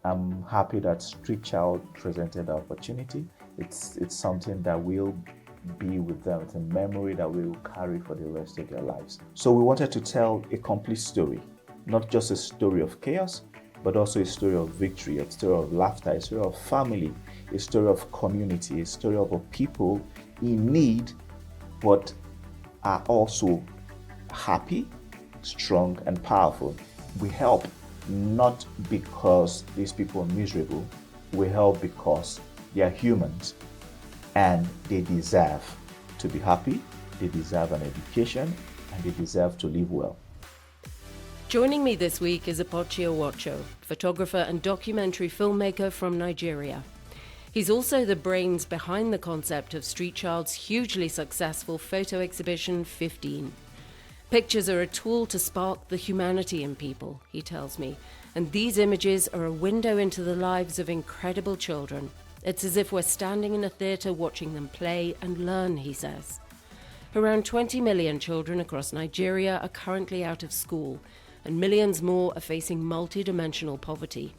I'm happy that Street Child presented the opportunity. It's something that will be with them. It's a memory that we will carry for the rest of their lives. So we wanted to tell a complete story, not just a story of chaos, but also a story of victory, a story of laughter, a story of family, a story of community, a story of a people in need, but are also happy, strong, and powerful. We help not because these people are miserable, we help because they are humans and they deserve to be happy, they deserve an education, and they deserve to live well. Joining me this week is Apochi Owoicho, photographer and documentary filmmaker from Nigeria. He's also the brains behind the concept of Street Child's hugely successful photo exhibition 15. Pictures are a tool to spark the humanity in people, he tells me, and these images are a window into the lives of incredible children. It's as if we're standing in a theatre watching them play and learn, he says. Around 20 million children across Nigeria are currently out of school, and millions more are facing multi-dimensional poverty.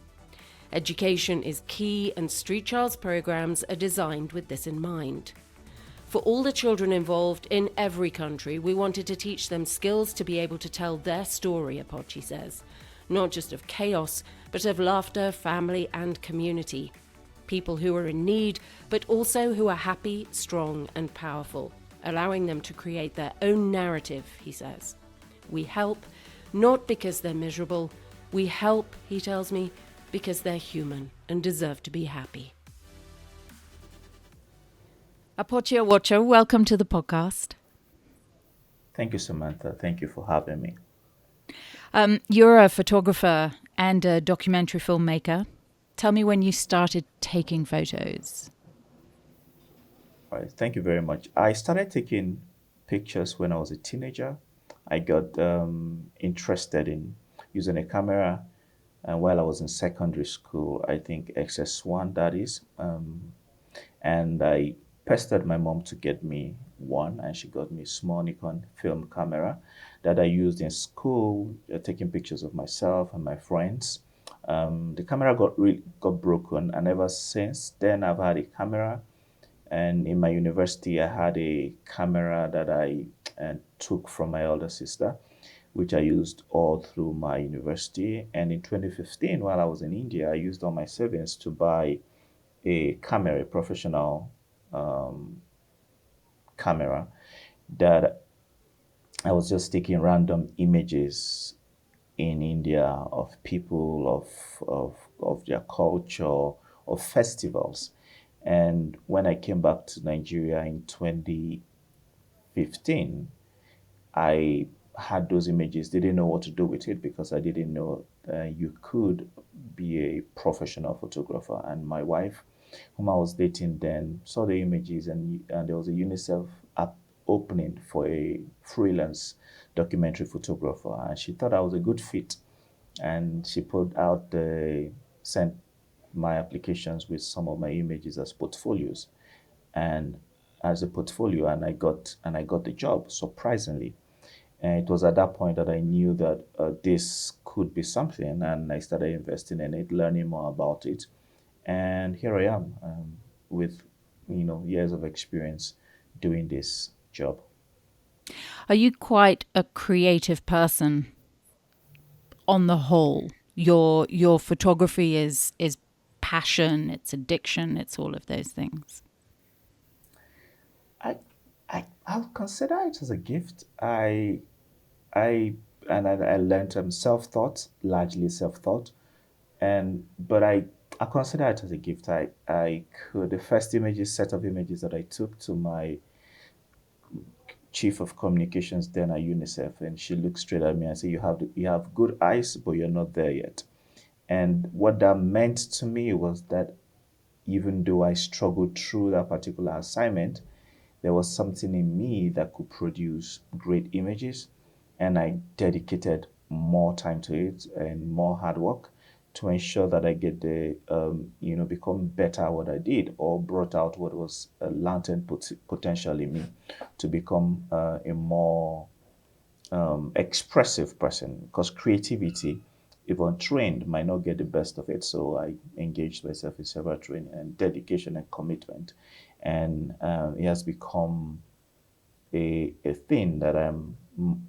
Education is key, and Street Child's programs are designed with this in mind. For all the children involved in every country, we wanted to teach them skills to be able to tell their story, Apochi says. Not just of chaos, but of laughter, family, and community. People who are in need, but also who are happy, strong, and powerful, allowing them to create their own narrative, he says. We help, not because they're miserable. We help, he tells me, because they're human and deserve to be happy. Apochi Owoicho, welcome to the podcast. Thank you, Samantha. Thank you for having me. You're a photographer and a documentary filmmaker. Tell me when you started taking photos. All right, thank you very much. I started taking pictures when I was a teenager. I got interested in using a camera, and while I was in secondary school, I think XS1, that is, and I pestered my mom to get me one, and she got me a small Nikon film camera that I used in school, taking pictures of myself and my friends. The camera got broken, and ever since then, I've had a camera. And in my university, I had a camera that I took from my elder sister, which I used all through my university. And in 2015, while I was in India, I used all my savings to buy a camera, a professional um, camera that I was just taking random images in India of people, of their culture, of festivals. And when I came back to Nigeria in 2015, I had those images. Didn't know what to do with it because I didn't know you could be a professional photographer. And my wife, whom I was dating then, saw the images, and there was a UNICEF app opening for a freelance documentary photographer, and she thought I was a good fit. And she put out sent my applications with some of my images as portfolios, and as a portfolio, and I got the job surprisingly. And it was at that point that I knew that this could be something, and I started investing in it, learning more about it, and here I am with years of experience doing this job. Are you quite a creative person on the whole? Your photography is passion, it's addiction, it's all of those things. I I'll consider it as a gift. I I learned self-taught, largely self-taught, and but I consider it as a gift. I could the first set of images that I took to my chief of communications then at UNICEF, and she looked straight at me and said, you have good eyes, but you're not there yet." And what that meant to me was that even though I struggled through that particular assignment, there was something in me that could produce great images, and I dedicated more time to it and more hard work to ensure that I get become better at what I did, or brought out what was a latent potential in me to become a more expressive person. Because creativity if untrained, might not get the best of it. So I engaged myself in several training and dedication and commitment, and it has become a thing that I'm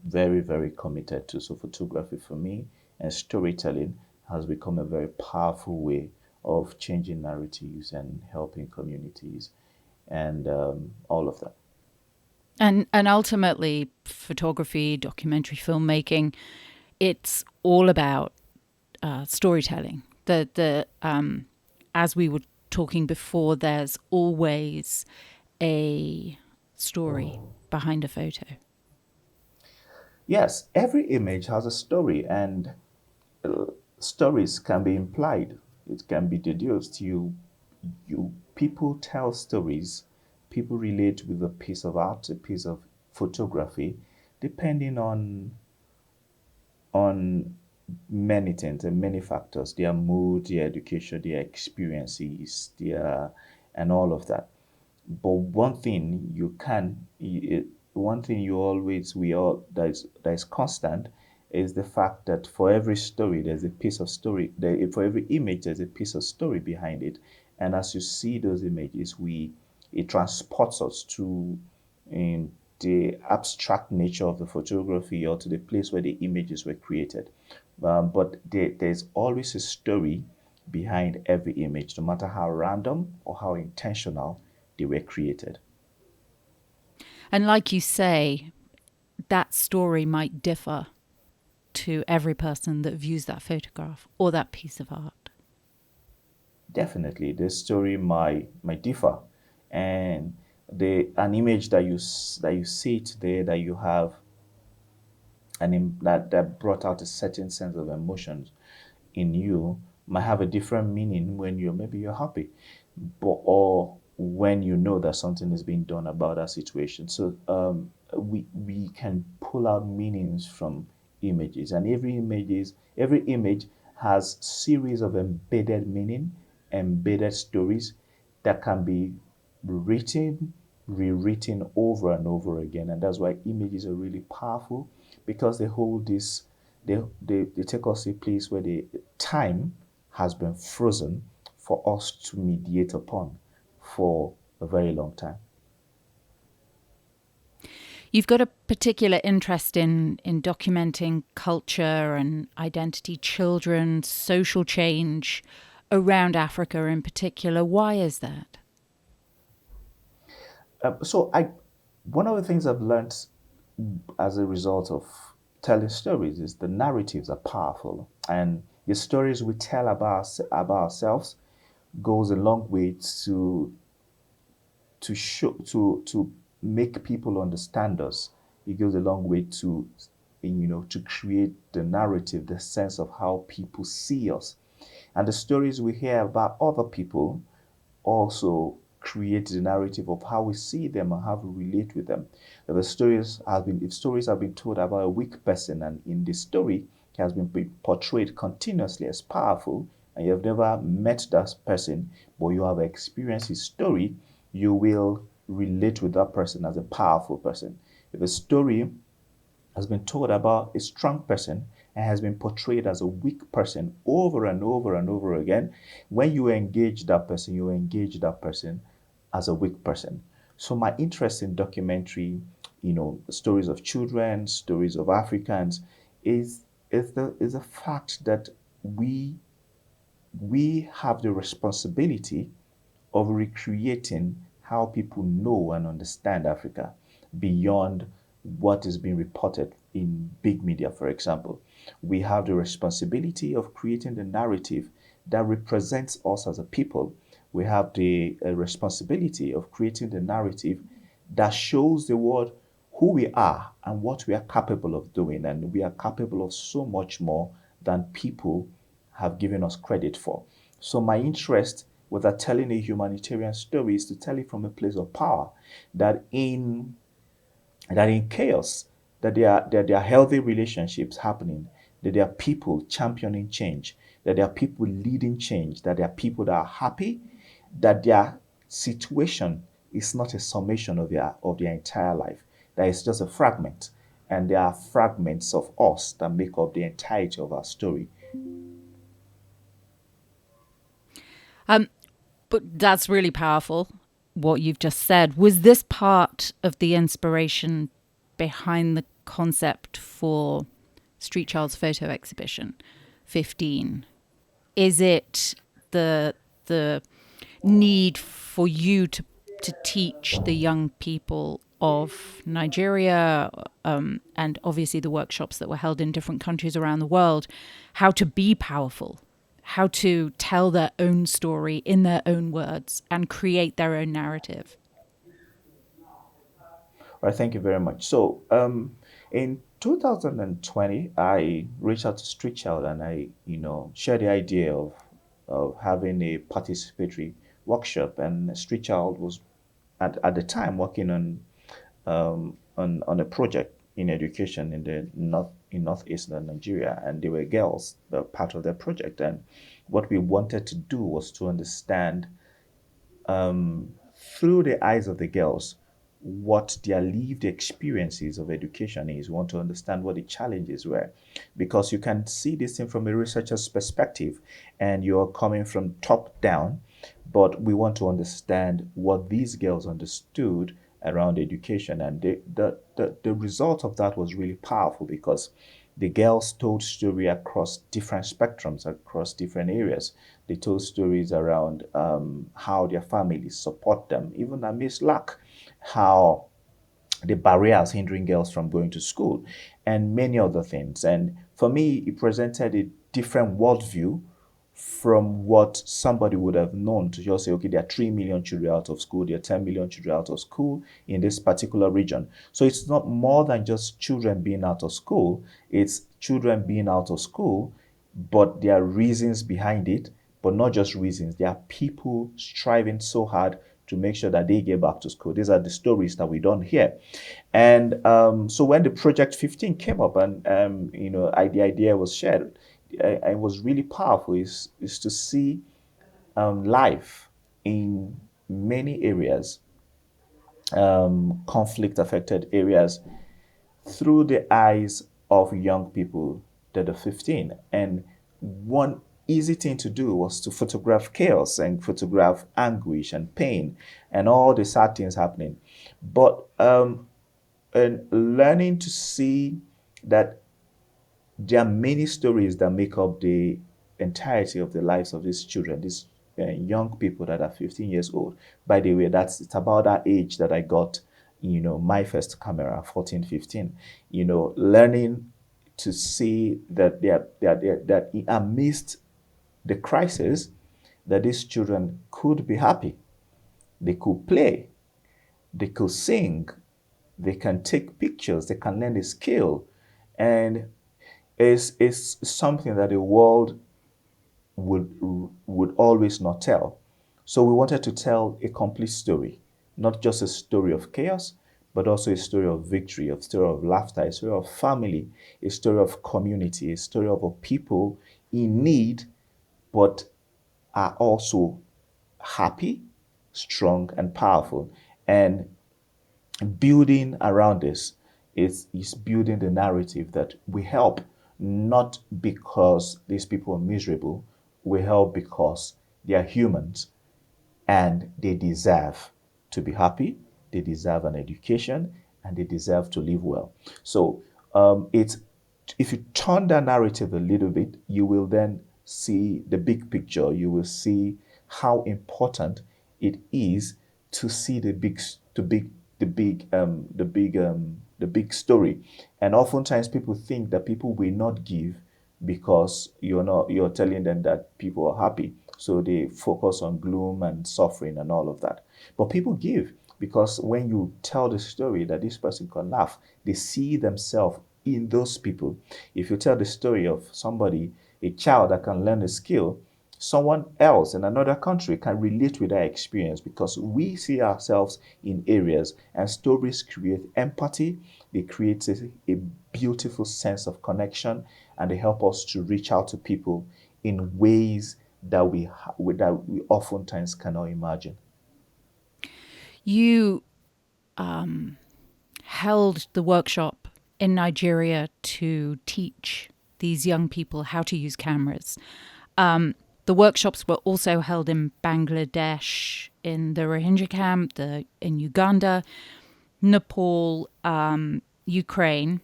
very, very committed to. So photography for me and storytelling has become a very powerful way of changing narratives and helping communities and all of that. And ultimately, photography, documentary filmmaking, it's all about storytelling. The as we were talking before, there's always a story behind a photo. Yes, every image has a story, and stories can be implied. It can be deduced. You people tell stories. People relate with a piece of art, a piece of photography, depending on many things and many factors, their mood, their education, their experiences, their and all of that. But one thing you always we all that is constant is the fact that for every story there's a piece of story. For every image there's a piece of story behind it, and as you see those images, we it transports us to in the abstract nature of the photography or to the place where the images were created. But there's always a story behind every image, no matter how random or how intentional they were created. And like you say, that story might differ to every person that views that photograph or that piece of art. Definitely, the story might differ, and the an image that that you see today that you have that brought out a certain sense of emotions in you might have a different meaning when you're happy, but or when you know that something is being done about that situation. So we can pull out meanings from images, and every image has series of embedded meaning, embedded stories that can be written, rewritten over and over again. And that's why images are really powerful, because they hold this, they take us to a place where the time has been frozen for us to mediate upon for a very long time. You've got a particular interest in documenting culture and identity, children, social change around Africa in particular. Why is that? One of the things I've learned as a result of telling stories is the narratives are powerful, and the stories we tell about ourselves goes a long way to make people understand us. It goes a long way to create the narrative, the sense of how people see us, and the stories we hear about other people also create the narrative of how we see them and how we relate with them. If stories have been told about a weak person, and in the story he has been portrayed continuously as powerful, and you have never met that person, but you have experienced his story, you will relate with that person as a powerful person. If a story has been told about a strong person and has been portrayed as a weak person over and over and over again, when you engage that person as a weak person. So my interest in documentary, stories of children, stories of Africans, is the fact that we we have the responsibility of recreating how people know and understand Africa beyond what is being reported in big media, for example. We have the responsibility of creating the narrative that represents us as a people. We have the responsibility of creating the narrative that shows the world who we are and what we are capable of doing. And we are capable of so much more than people have given us credit for. So my interest with telling a humanitarian story is to tell it from a place of power, that in chaos, that there are healthy relationships happening, that there are people championing change, that there are people leading change, that there are people that are happy, that their situation is not a summation of their entire life, that is just a fragment, and there are fragments of us that make up the entirety of our story. But that's really powerful, what you've just said. Was this part of the inspiration behind the concept for Street Child's photo exhibition, 15? Is it the need for you to teach the young people of Nigeria, and obviously the workshops that were held in different countries around the world, how to be powerful, how to tell their own story in their own words and create their own narrative? All right, thank you very much. So, in 2020, I reached out to Street Child and I, shared the idea of having a participatory workshop. And Street Child was at the time working on a project in education in the northeastern Nigeria, and they were girls, part of their project. And what we wanted to do was to understand through the eyes of the girls what their lived experiences of education is. We want to understand what the challenges were, because you can see this thing from a researcher's perspective and you're coming from top down, but we want to understand what these girls understood around education. And the result of that was really powerful, because the girls told story across different spectrums, across different areas. They told stories around how their families support them, even amidst lack, how the barriers hindering girls from going to school, and many other things. And for me, it presented a different worldview from what somebody would have known, to just say, okay, there are 3 million children out of school, there are 10 million children out of school in this particular region. So it's not more than just children being out of school, it's children being out of school, but there are reasons behind it, but not just reasons. There are people striving so hard to make sure that they get back to school. These are the stories that we don't hear. And so when the Project 15 came up and the idea was shared, it was really powerful. Is to see life in many areas, conflict affected areas, through the eyes of young people that are 15. And one easy thing to do was to photograph chaos and photograph anguish and pain and all the sad things happening. But and learning to see that there are many stories that make up the entirety of the lives of these children, these young people that are 15 years old. By the way, it's about that age that I got, my first camera, 14, 15. Learning to see that that amidst the crisis, that these children could be happy, they could play, they could sing, they can take pictures, they can learn a skill, and is something that the world would always not tell. So we wanted to tell a complete story, not just a story of chaos, but also a story of victory, a story of laughter, a story of family, a story of community, a story of a people in need, but are also happy, strong, and powerful. And building around this is building the narrative that we help, not because these people are miserable, we help because they are humans and they deserve to be happy, they deserve an education, and they deserve to live well. So it's if you turn that narrative a little bit, you will then see the big picture. You will see how important it is to see the big story. And oftentimes people think that people will not give because you're telling them that people are happy. So they focus on gloom and suffering and all of that. But people give because when you tell the story that this person can laugh, they see themselves in those people. If you tell the story of somebody, a child that can learn a skill, someone else in another country can relate with that experience because we see ourselves in areas, and stories create empathy, they create a beautiful sense of connection, and they help us to reach out to people in ways that we oftentimes cannot imagine. You held the workshop in Nigeria to teach these young people how to use cameras. The workshops were also held in Bangladesh, in the Rohingya camp, in Uganda, Nepal, Ukraine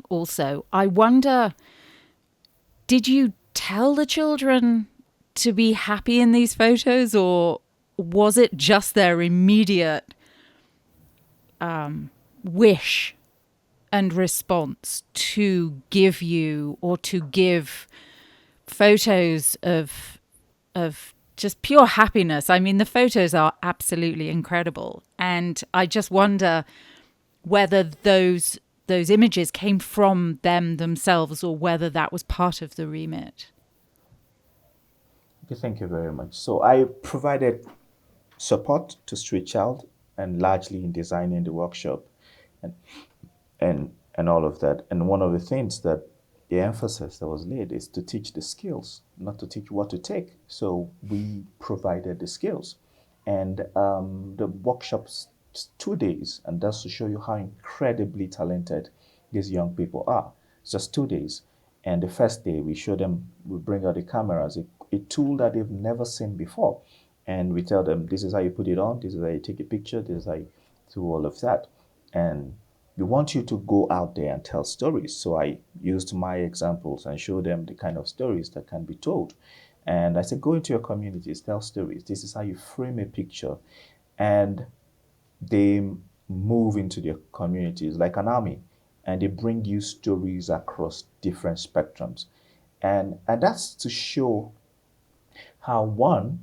also. I wonder, did you tell the children to be happy in these photos, or was it just their immediate wish and response to give you, or to give photos of just pure happiness? I mean, the photos are absolutely incredible, and I just wonder whether those images came from them themselves, or whether that was part of the remit. Okay, thank you very much. So I provided support to Street Child and largely in designing the workshop and and all of that. And one of the things that the emphasis that was laid is to teach the skills, not to teach what to take. So we provided the skills, and the workshops 2 days, and that's to show you how incredibly talented these young people are. It's just 2 days, and the first day we show them, we bring out the cameras, a tool that they've never seen before, and we tell them this is how you put it on, this is how you take a picture, this is how you do all of that, and we want you to go out there and tell stories. So I used my examples and showed them the kind of stories that can be told. And I said, go into your communities, tell stories. This is how you frame a picture. And they move into their communities like an army, and they bring you stories across different spectrums. And that's to show how, one,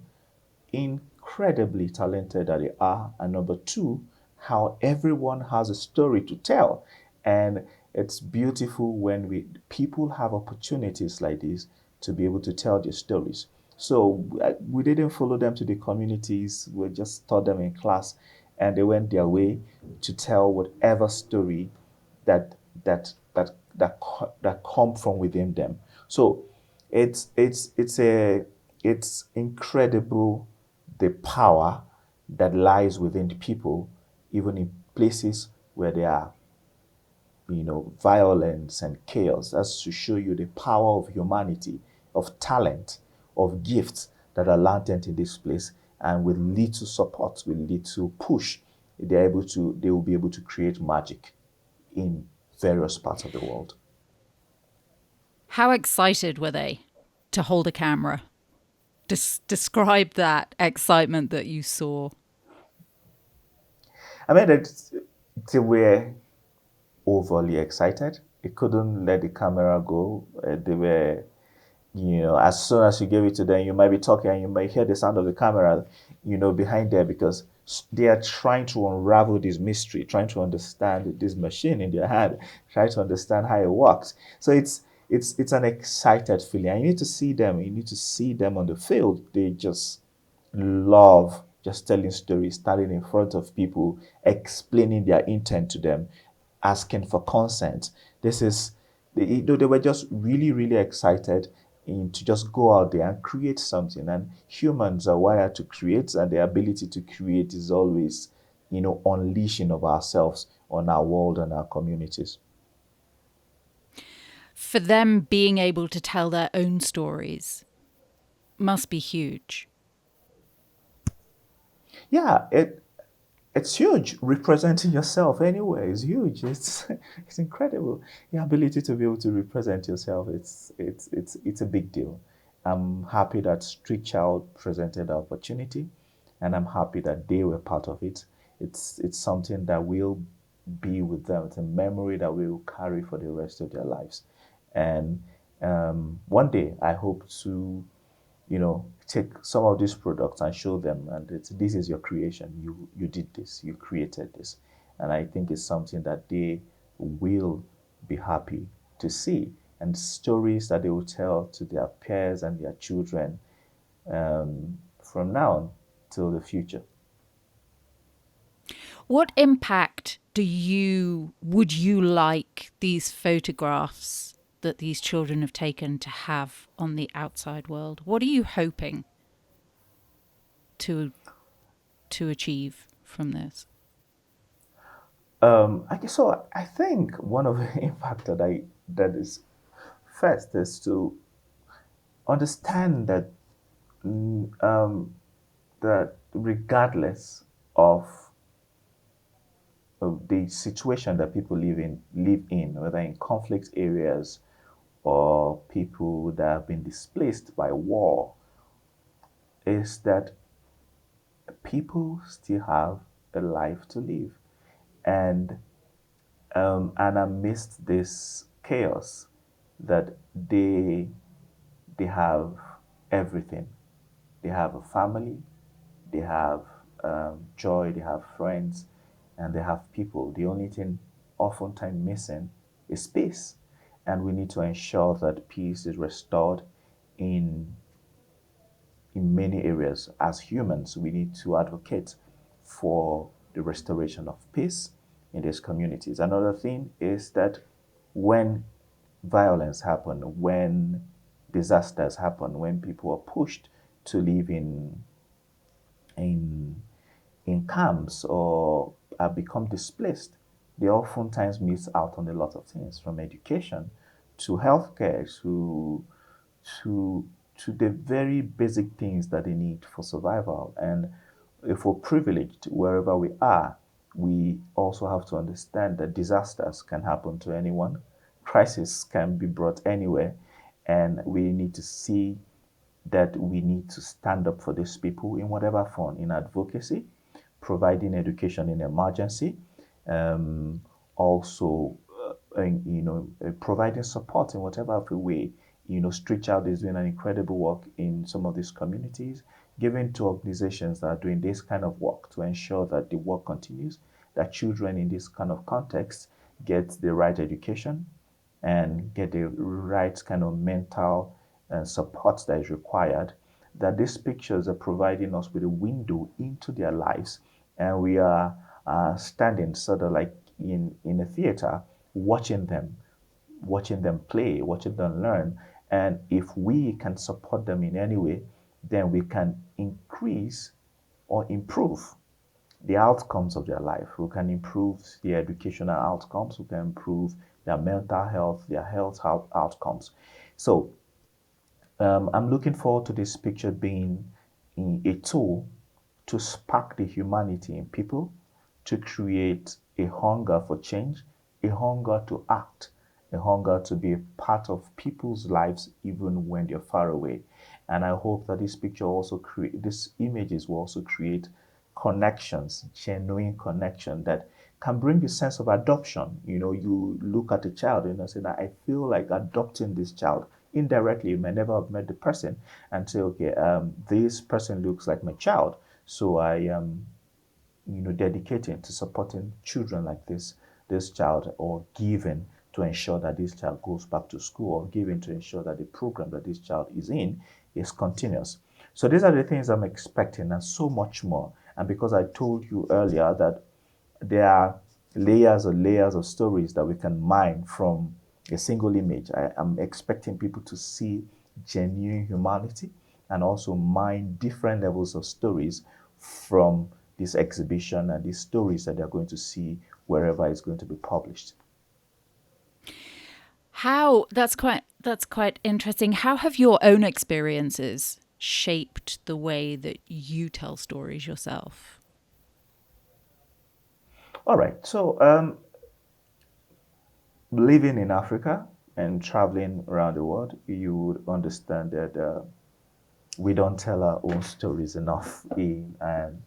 incredibly talented that they are, and number two, how everyone has a story to tell. And it's beautiful when people have opportunities like this to be able to tell their stories. So we didn't follow them to the communities, we just taught them in class, and they went their way to tell whatever story that that come from within them. So it's incredible the power that lies within the people, even in places where there are, violence and chaos. That's to show you the power of humanity, of talent, of gifts that are latent in this place, and with little support, with little push, they will be able to create magic in various parts of the world. How excited were they to hold a camera? Describe that excitement that you saw. I mean, they were overly excited. They couldn't let the camera go. They were, as soon as you gave it to them, you might be talking and you might hear the sound of the camera, behind there, because they are trying to unravel this mystery, trying to understand this machine in their hand, trying to understand how it works. So it's an excited feeling. And you need to see them. You need to see them on the field. They just love just telling stories, standing in front of people, explaining their intent to them, asking for consent. They were just really, really excited to just go out there and create something. And humans are wired to create, and the ability to create is always, unleashing of ourselves on our world and our communities. For them, being able to tell their own stories must be huge. Yeah, it's huge. Representing yourself anywhere is huge. It's incredible. The ability to be able to represent yourself, it's a big deal. I'm happy that Street Child presented the opportunity, and I'm happy that they were part of it. It's something that will be with them. It's a memory that we will carry for the rest of their lives. And one day I hope to, take some of these products and show them, and this is your creation. You did this, you created this. And I think it's something that they will be happy to see, and stories that they will tell to their peers and their children, from now till the future. What impact would you like these photographs that these children have taken to have on the outside world? What are you hoping to achieve from this? I guess so. I think one of the impact that is first is to understand that mm, um, that regardless of the situation that people live in, whether in conflict areas or people that have been displaced by war, is that people still have a life to live. And and amidst this chaos, that they have everything. They have a family, they have joy, they have friends, and they have people. The only thing oftentimes missing is peace. And we need to ensure that peace is restored in many areas. As humans, we need to advocate for the restoration of peace in these communities. Another thing is that when violence happen, when disasters happen, when people are pushed to live in in camps or have become displaced, they oftentimes miss out on a lot of things, from education to healthcare to to the very basic things that they need for survival. And if we're privileged wherever we are, we also have to understand that disasters can happen to anyone, crisis can be brought anywhere, and we need to see that we need to stand up for these people in whatever form, in advocacy, providing education in emergency, um, also, providing support in whatever way. Street Child is doing an incredible work in some of these communities, giving to organizations that are doing this kind of work to ensure that the work continues, that children in this kind of context get the right education and get the right kind of mental support that is required, that these pictures are providing us with a window into their lives. And we are standing sort of like in a theater, watching them play, watching them learn. And if we can support them in any way, then we can increase or improve the outcomes of their life. We can improve their educational outcomes. We can improve their mental health, their health outcomes. So I'm looking forward to this picture being a tool to spark the humanity in people, to create a hunger for change, a hunger to act, a hunger to be a part of people's lives even when they're far away. And I hope that this picture also create these images will also create connections, genuine connection that can bring a sense of adoption. You look at a child and say that I feel like adopting this child. Indirectly, you may never have met the person and say, okay, this person looks like my child, so I am, dedicating to supporting children like this child, or giving to ensure that this child goes back to school, or giving to ensure that the program that this child is in is continuous. So these are the things I'm expecting, and so much more. And because I told you earlier that there are layers of stories that we can mine from a single image, I am expecting people to see genuine humanity and also mine different levels of stories from this exhibition and these stories that they're going to see wherever it's going to be published. How that's quite interesting. How have your own experiences shaped the way that you tell stories yourself? All right. So, living in Africa and traveling around the world, you would understand that we don't tell our own stories enough, and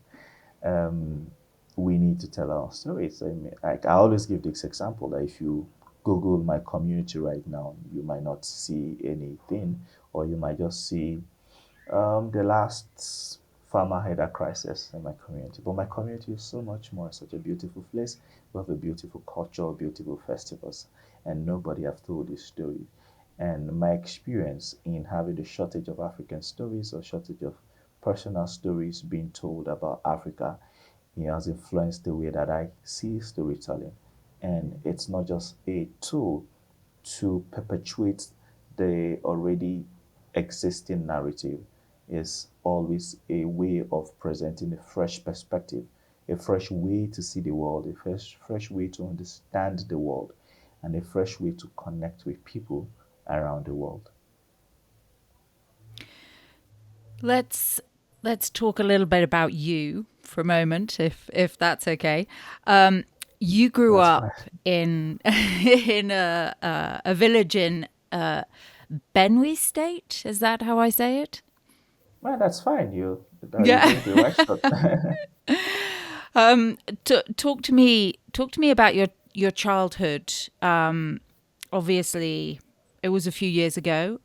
um, we need to tell our stories. I mean, like I always give this example that if you Google my community right now, you might not see anything, or you might just see the last farmer had a crisis in my community. But my community is so much more, such a beautiful place. We have a beautiful culture, beautiful festivals, and nobody have told this story. And my experience in having the shortage of African stories, or shortage of personal stories being told about Africa, has influenced the way that I see storytelling. And it's not just a tool to perpetuate the already existing narrative, is always a way of presenting a fresh perspective, a fresh way to see the world, a fresh way to understand the world, and a fresh way to connect with people around the world. Let's let's talk a little bit about you for a moment, if that's okay. Um, you grew That's fine. up in in a village in Benue State. Is that how I say it? Well, that's fine. You're Yeah. doing the right stuff. Talk to me about your childhood. Obviously, it was a few years ago.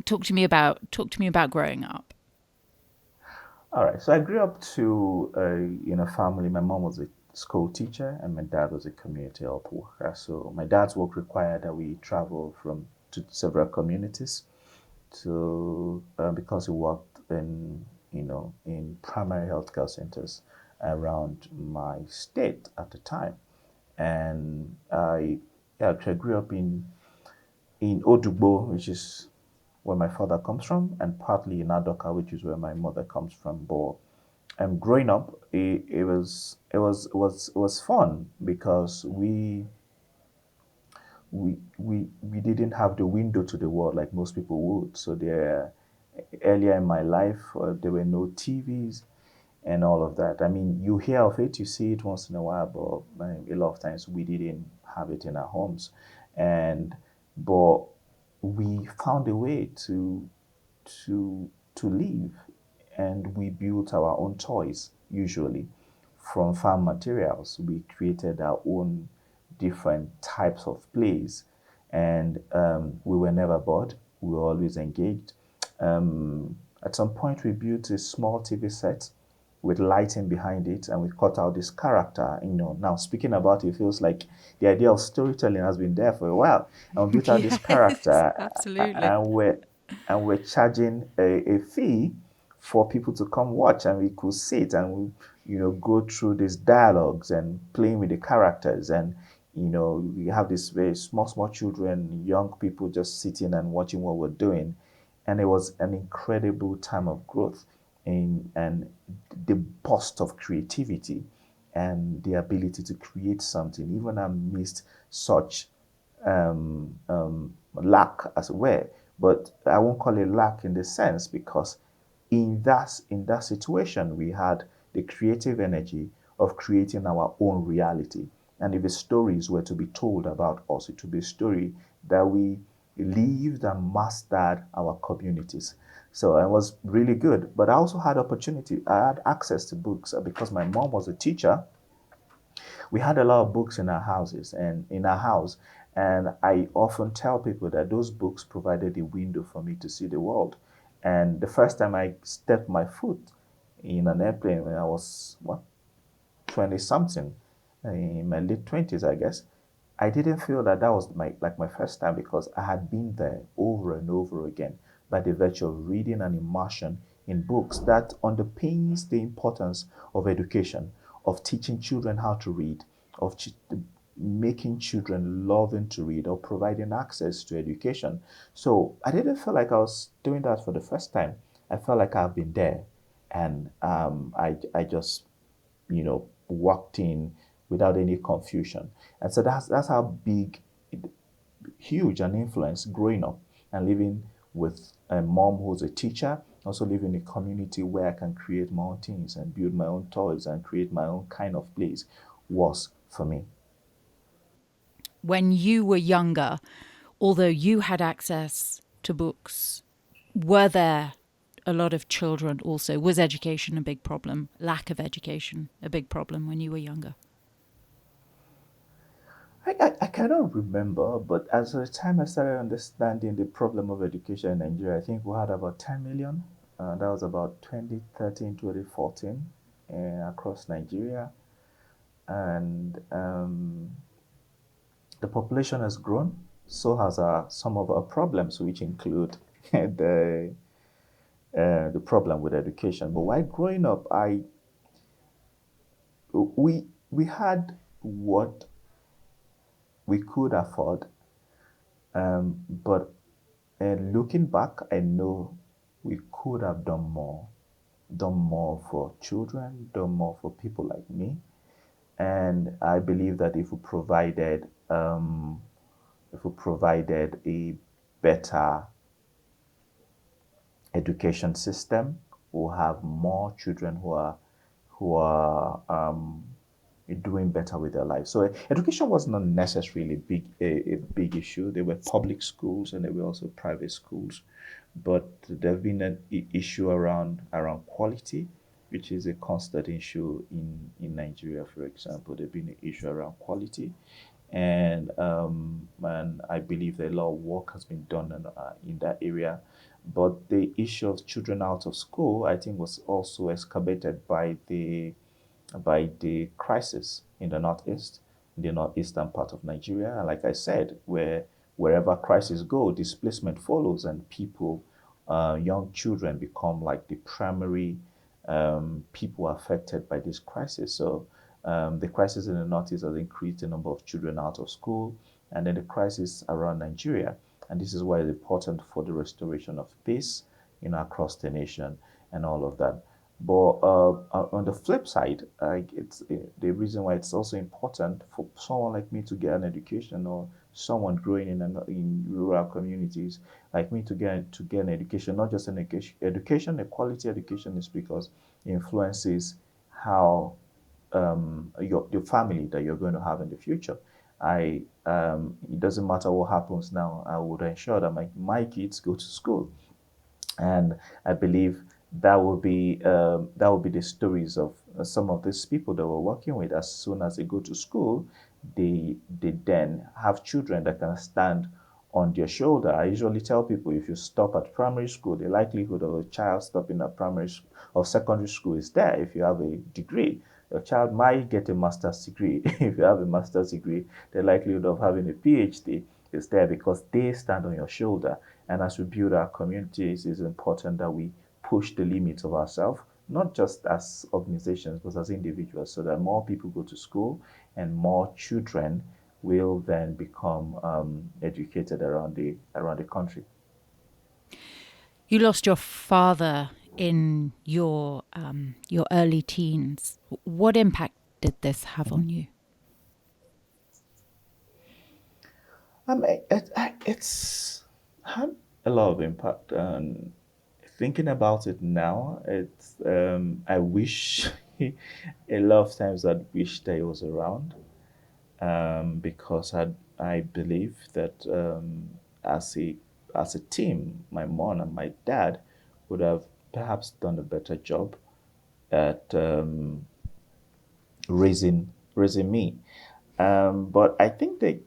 Talk to me about growing up. All right. So I grew up to in a family. My mom was a school teacher, and my dad was a community health worker. So my dad's work required that we travel from to several communities to because he worked in primary healthcare centers around my state at the time, and I grew up in Odugbo, which is where my father comes from, and partly in Adoka, which is where my mother comes from. But growing up, it was fun because we didn't have the window to the world like most people would. So there, earlier in my life, there were no TVs and all of that. I mean, you hear of it, you see it once in a while, but a lot of times we didn't have it in our homes, and but we found a way to live, and we built our own toys usually from farm materials. We created our own different types of plays, and we were never bored. We were always engaged. At some point, we built a small TV set with lighting behind it, and we cut out this character. Now speaking about it, feels like the idea of storytelling has been there for a while. And we built out this Yes, character, absolutely. and we're charging a fee for people to come watch, and we could sit and we go through these dialogues and playing with the characters, and we have these very small children, young people just sitting and watching what we're doing, and it was an incredible time of growth and the burst of creativity and the ability to create something even amidst such lack as well. But I won't call it lack in the sense, because in that situation we had the creative energy of creating our own reality. And if the stories were to be told about us, it would be a story that we lived and mastered our communities. So it was really good. But I also had opportunity. I had access to books because my mom was a teacher. We had a lot of books in our houses and in our house, and I often tell people that those books provided a window for me to see the world. And the first time I stepped my foot in an airplane when I was what 20 something, in my late 20s, I guess, I didn't feel that that was my first time, because I had been there over and over again by the virtue of reading and immersion in books that underpins the importance of education, of teaching children how to read, of making children loving to read, or providing access to education. So I didn't feel like I was doing that for the first time. I felt like I've been there, and I just walked in without any confusion. And so that's how huge an influence growing up and living with a mom who's a teacher, also living in a community where I can create my own things and build my own toys and create my own kind of place was for me. When you were younger, although you had access to books, were there a lot of children also? Was education a big problem? Lack of education a big problem when you were younger? I cannot remember, but as the time I started understanding the problem of education in Nigeria, I think we had about 10 million. That was about 2013, 2014, across Nigeria. And the population has grown, so has some of our problems, which include the problem with education. But while growing up, we had what we could afford, but looking back, I know we could have done more for children, done more for people like me. And I believe that if we provided if we provided a better education system, we'll have more children who are doing better with their lives. So education was not necessarily a big issue. There were public schools and there were also private schools, but there's been an issue around quality, which is a constant issue in Nigeria. For example, there's been an issue around quality, and I believe that a lot of work has been done in that area. But the issue of children out of school, I think, was also exacerbated by the crisis in the northeast, in the northeastern part of Nigeria. And like I said, wherever crisis go, displacement follows, and young children become like the primary people affected by this crisis. So the crisis in the northeast has increased the number of children out of school, and then the crisis around Nigeria. And this is why it's important for the restoration of peace, across the nation and all of that. But on the flip side, the reason why it's also important for someone like me to get an education, or someone growing in rural communities like me to get an education, not just an education, a quality education, is because it influences how your family that you're going to have in the future. It doesn't matter what happens now. I would ensure that my kids go to school, and I believe that will be the stories of some of these people that we're working with. As soon as they go to school, they then have children that can stand on their shoulder. I usually tell people, if you stop at primary school, the likelihood of a child stopping at primary or secondary school is there. If you have a degree, your child might get a master's degree. If you have a master's degree, the likelihood of having a PhD is there, because they stand on your shoulder. And as we build our communities, it's important that we push the limits of ourselves, not just as organizations, but as individuals, so that more people go to school and more children will then become educated around the country. You lost your father in your early teens. What impact did this have on you? It's had a lot of impact, and thinking about it now, I wish a lot of times I'd wish that he was around, because I believe that as a team, my mom and my dad would have perhaps done a better job at raising me. But I think the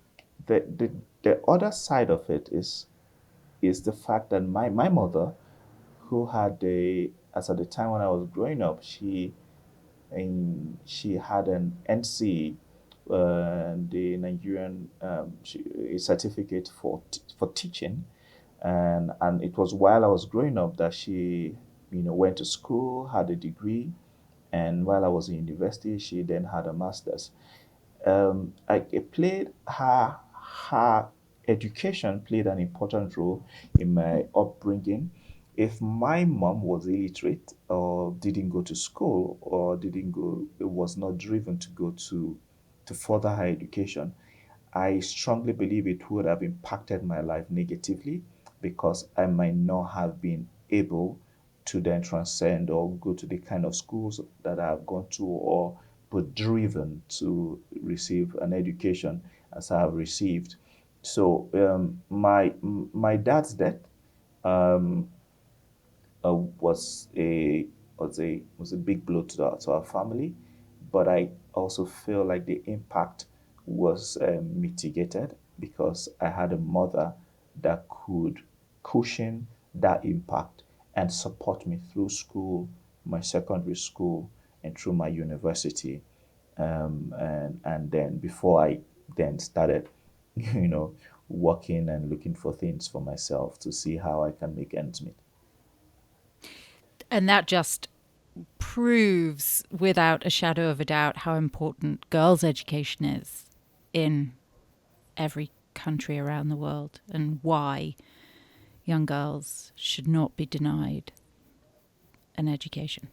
other side of it is the fact that my mother, who had as at the time when I was growing up, she had an NC, the Nigerian a certificate for teaching, and it was while I was growing up that she went to school, had a degree, and while I was in university, she then had a master's. It played her education played an important role in my upbringing. If my mom was illiterate, or didn't go to school, or didn't go, was not driven to go to further her education, I strongly believe it would have impacted my life negatively, because I might not have been able to then transcend or go to the kind of schools that I've gone to, or be driven to receive an education as I have received. So my dad's death um, was a big blow to our family, but I also feel like the impact was mitigated, because I had a mother that could cushion that impact and support me through school, my secondary school, and through my university, and then before I then started, working and looking for things for myself to see how I can make ends meet. And that just proves without a shadow of a doubt how important girls' education is in every country around the world, and why young girls should not be denied an education.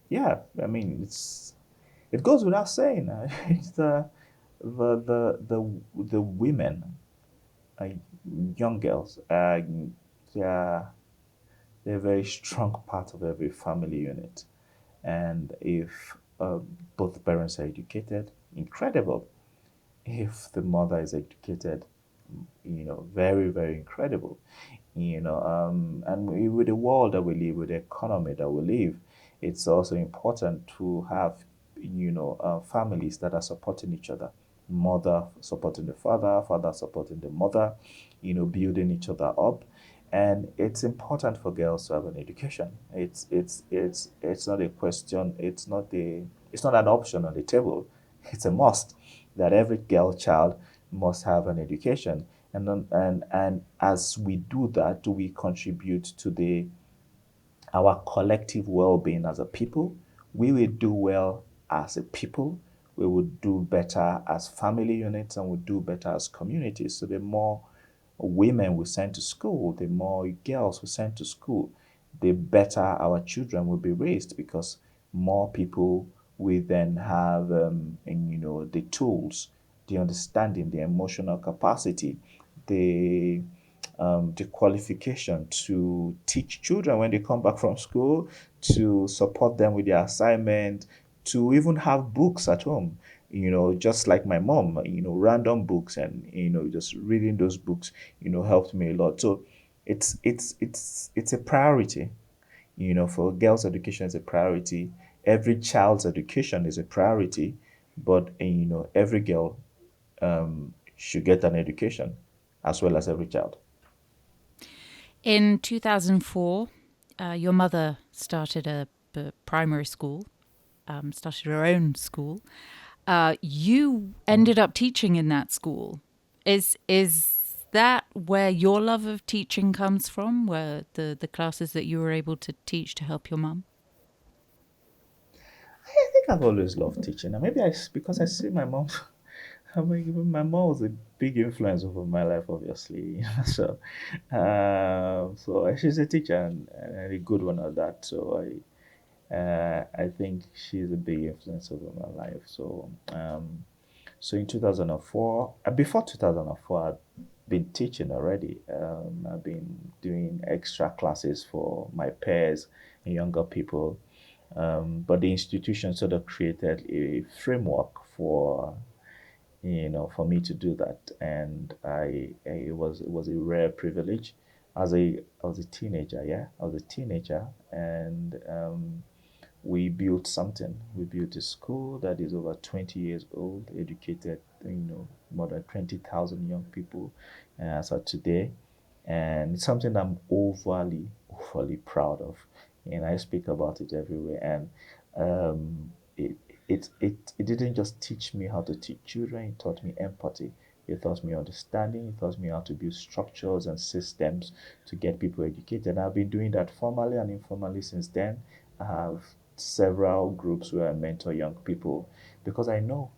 Yeah, I mean, it goes without saying. It's The women, uh, young girls, they are they're a very strong part of every family unit. And if both parents are educated, incredible. If the mother is educated, very, very incredible. And with the world that we live, with the economy that we live, it's also important to have, families that are supporting each other. Mother supporting the father, father supporting the mother, building each other up. And it's important for girls to have an education. It's not a question. It's not an option on the table. It's a must that every girl child must have an education. And as we do that, we contribute to the our collective well-being as a people. We will do well as a people. We will do better as family units, and we'll do better as communities. So the more women we send to school, the more girls we send to school, the better our children will be raised, because more people will then have, the tools, the understanding, the emotional capacity, the the qualification to teach children when they come back from school, to support them with their assignment, to even have books at home. Just like my mom, random books, and just reading those books, helped me a lot. So it's a priority. For girls' education is a priority. Every child's education is a priority, but every girl should get an education as well as every child. In 2004, your mother started a primary school, started her own school. You ended up teaching in that school. Is that where your love of teaching comes from? Where the classes that you were able to teach to help your mum? I think I've always loved teaching. And maybe because I see my mom. I mean, my mom was a big influence over my life, obviously. So she's a teacher, and a good one at that. So I think she's a big influence over my life. So in 2004, before 2004, I'd been teaching already. I've been doing extra classes for my peers and younger people. But the institution sort of created a framework for me to do that, and it was a rare privilege. I was a teenager, yeah, I was a teenager, and we built something. We built a school that is over 20 years old, educated, more than 20,000 young people as of today. And it's something I'm overly proud of. And I speak about it everywhere. And it, it didn't just teach me how to teach children, it taught me empathy. It taught me understanding. It taught me how to build structures and systems to get people educated. I've been doing that formally and informally since then. I have several groups where I mentor young people, because I know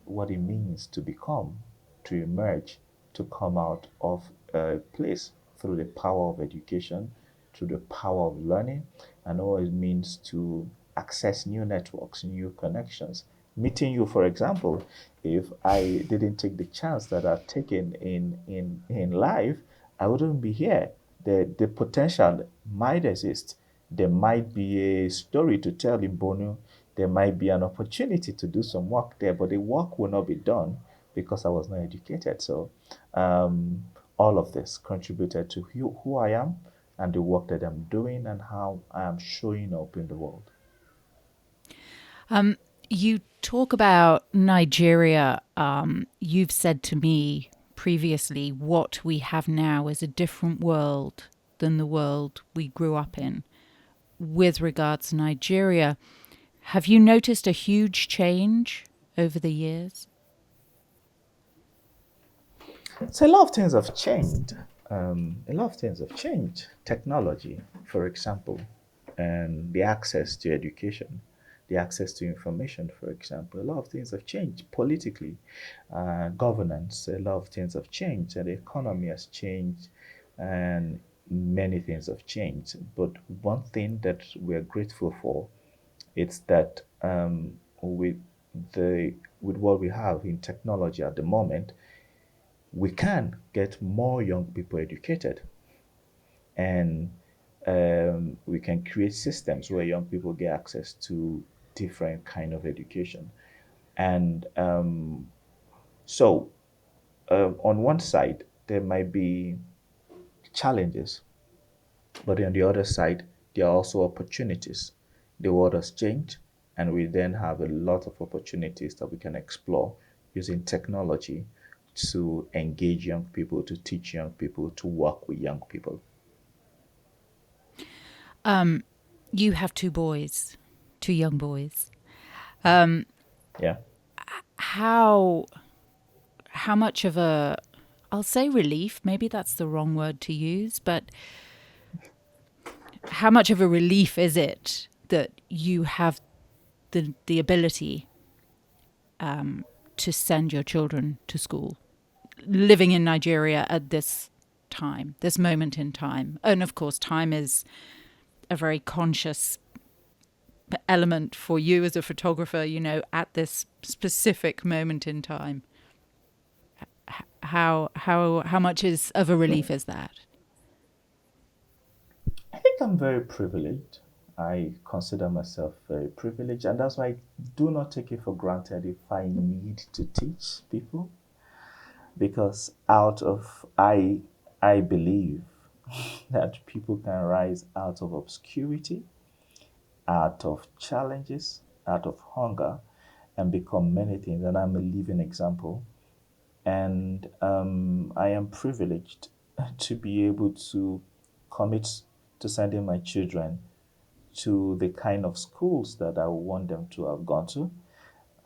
what it means to become, to emerge, to come out of a place through the power of education, through the power of learning. I know what it means to access new networks, new connections. Meeting you, for example, if I didn't take the chance that I've taken in life, I wouldn't be here. The potential might exist. There might be a story to tell in Bono. There might be an opportunity to do some work there, but the work will not be done because I was not educated. So all of this contributed to who I am, and the work that I'm doing, and how I am showing up in the world. You talk about Nigeria. You've said to me previously what we have now is a different world than the world we grew up in. With regards to Nigeria, have you noticed a huge change over the years? So a lot of things have changed. A lot of things have changed. Technology, for example, and the access to education, the access to information, for example. A lot of things have changed politically, governance. A lot of things have changed, and the economy has changed, and many things have changed. But one thing that we're grateful for, it's that the with what we have in technology at the moment, we can get more young people educated, and we can create systems where young people get access to different kind of education. And so on one side there might be challenges, but on the other side there are also opportunities. The world has changed, and we then have a lot of opportunities that we can explore using technology to engage young people, to teach young people, to work with young people. You have two boys, two young boys. Yeah. How much of a, I'll say relief, maybe that's the wrong word to use, but how much of a relief is it that you have the ability to send your children to school, living in Nigeria at this time, this moment in time? And of course, time is a very conscious element for you as a photographer, you know, at this specific moment in time. How much is of a relief is that? I think I'm very privileged. I consider myself very privileged, and that's why I do not take it for granted if I need to teach people, because out of I believe that people can rise out of obscurity, out of challenges, out of hunger, and become many things. And I'm a living example. And I am privileged to be able to commit to sending my children to the kind of schools that I want them to have gone to.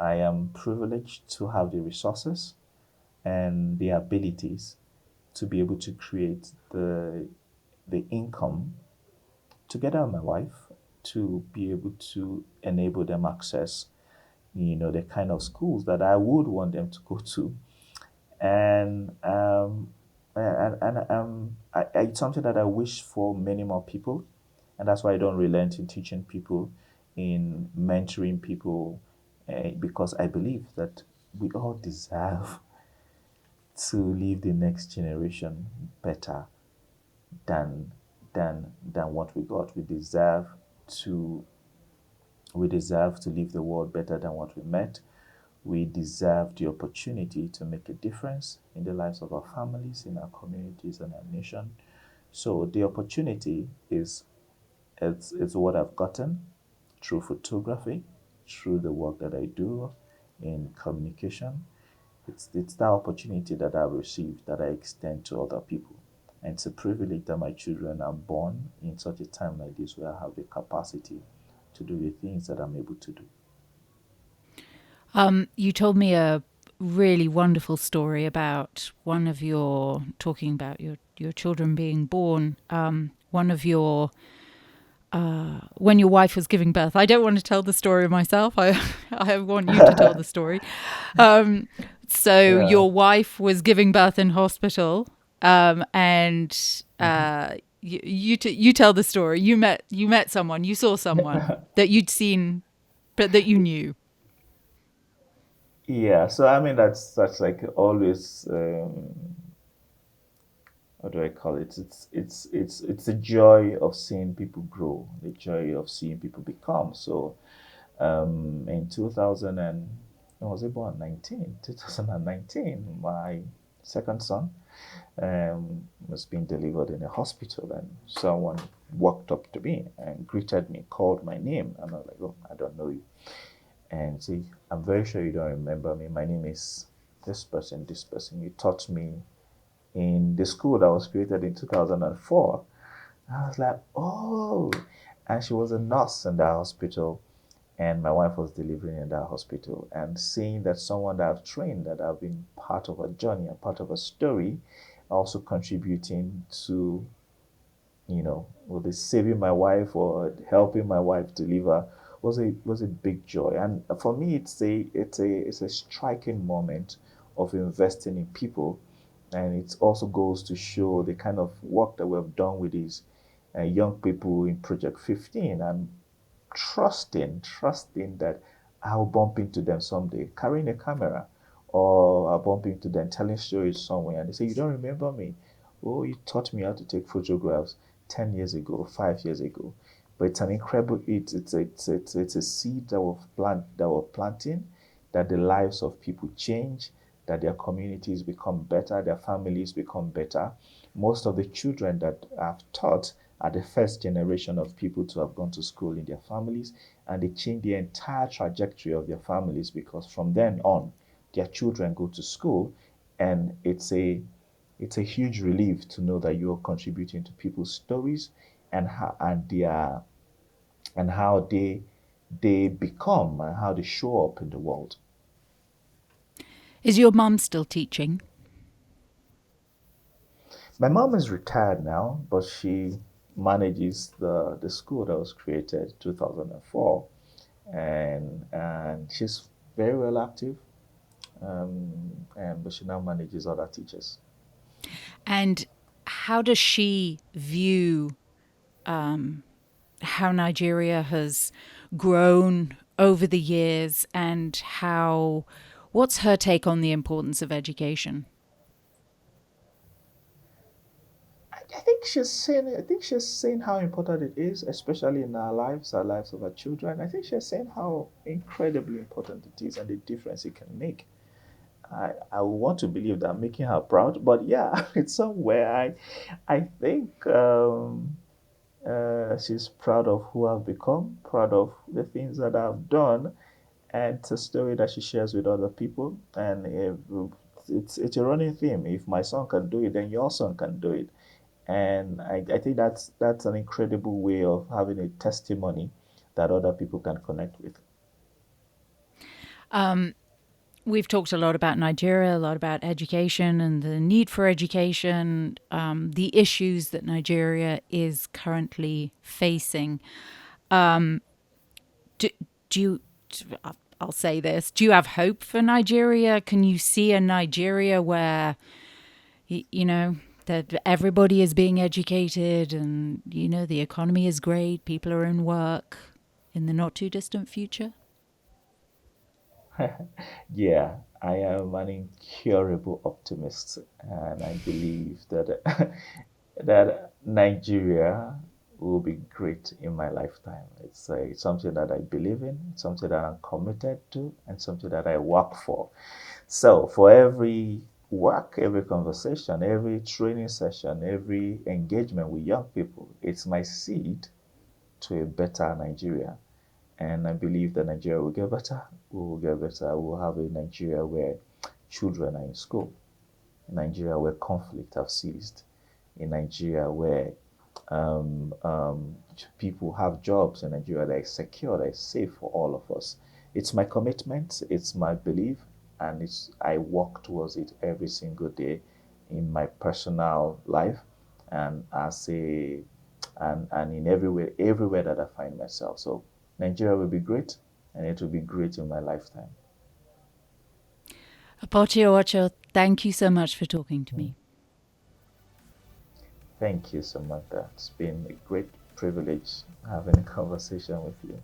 I am privileged to have the resources and the abilities to be able to create the income together with my wife to be able to enable them access, the kind of schools that I would want them to go to. And it's something that I wish for many more people, and that's why I don't relent in teaching people, in mentoring people, because I believe that we all deserve to leave the next generation better than than what we got. To we deserve to leave the world better than what we met. We deserve the opportunity to make a difference in the lives of our families, in our communities, and our nation. So the opportunity is it's what I've gotten through photography, through the work that I do in communication. It's that opportunity that I've received that I extend to other people. And it's a privilege that my children are born in such a time like this where I have the capacity to do the things that I'm able to do. You told me a really wonderful story about one of your, talking about your children being born. One of your when your wife was giving birth. I don't want to tell the story myself. I want you to tell the story. Um, so Yeah. your wife was giving birth in hospital, and you tell the story. You met someone. You saw someone that you'd seen, but that you knew. Yeah, so I mean that's like always what do I call it? It's the joy of seeing people grow, the joy of seeing people become. So in 2000 and when was it born? 2019, my second son was being delivered in a hospital, and someone walked up to me and greeted me, called my name, and I was like, oh, I don't know you. And see, I'm very sure you don't remember me. My name is this person, this person. You taught me in the school that was created in 2004. I was like, oh. And she was a nurse in that hospital, and my wife was delivering in that hospital. And seeing that someone that I've trained, that I've been part of a journey and part of a story, also contributing to, whether saving my wife or helping my wife deliver, was a big joy. And for me, it's a striking moment of investing in people, and it also goes to show the kind of work that we've done with these young people in Project 15. I'm trusting that I'll bump into them someday carrying a camera, or I'll bump into them telling stories somewhere, and they say, "You don't remember me? Oh, you taught me how to take photographs 10 years ago, 5 years ago." But it's an incredible, it's a seed that we're planting, that the lives of people change, that their communities become better, their families become better. Most of the children that I've taught are the first generation of people to have gone to school in their families, and they change the entire trajectory of their families, because from then on, their children go to school, and it's a huge relief to know that you're contributing to people's stories, and how they become and how they show up in the world. Is your mum still teaching? My mom is retired now, but she manages the school that was created 2004, and she's very well active. But she now manages other teachers. And how does she view how Nigeria has grown over the years, and how what's her take on the importance of education? I think she's saying how important it is, especially in our lives of our children. I think she's saying how incredibly important it is and the difference it can make. I want to believe that I'm making her proud, but yeah, it's somewhere. I think she's proud of who I've become, proud of the things that I've done, and it's a story that she shares with other people. And if, it's a running theme. If my son can do it, then your son can do it. And I think that's an incredible way of having a testimony that other people can connect with. We've talked a lot about Nigeria, a lot about education and the need for education, the issues that Nigeria is currently facing. Do, do you, I'll say this, do you have hope for Nigeria? Can you see a Nigeria where, you know, that everybody is being educated and, you know, the economy is great, people are in work in the not too distant future? Yeah, I am an incurable optimist, and I believe that that Nigeria will be great in my lifetime. It's something that I believe in, something that I'm committed to, and something that I work for. So, for every work, every conversation, every training session, every engagement with young people, it's my seed to a better Nigeria. And I believe that Nigeria will get better. We will get better. We'll have a Nigeria where children are in school, a Nigeria where conflict have ceased, a Nigeria where um, um, people have jobs, in Nigeria that is secure, that is safe for all of us. It's my commitment, it's my belief, and I work towards it every single day in my personal life, and as a and in everywhere that I find myself. So Nigeria will be great, and it will be great in my lifetime. Apochi Owoicho, thank you so much for talking to me. Thank you, Samantha. It's been a great privilege having a conversation with you.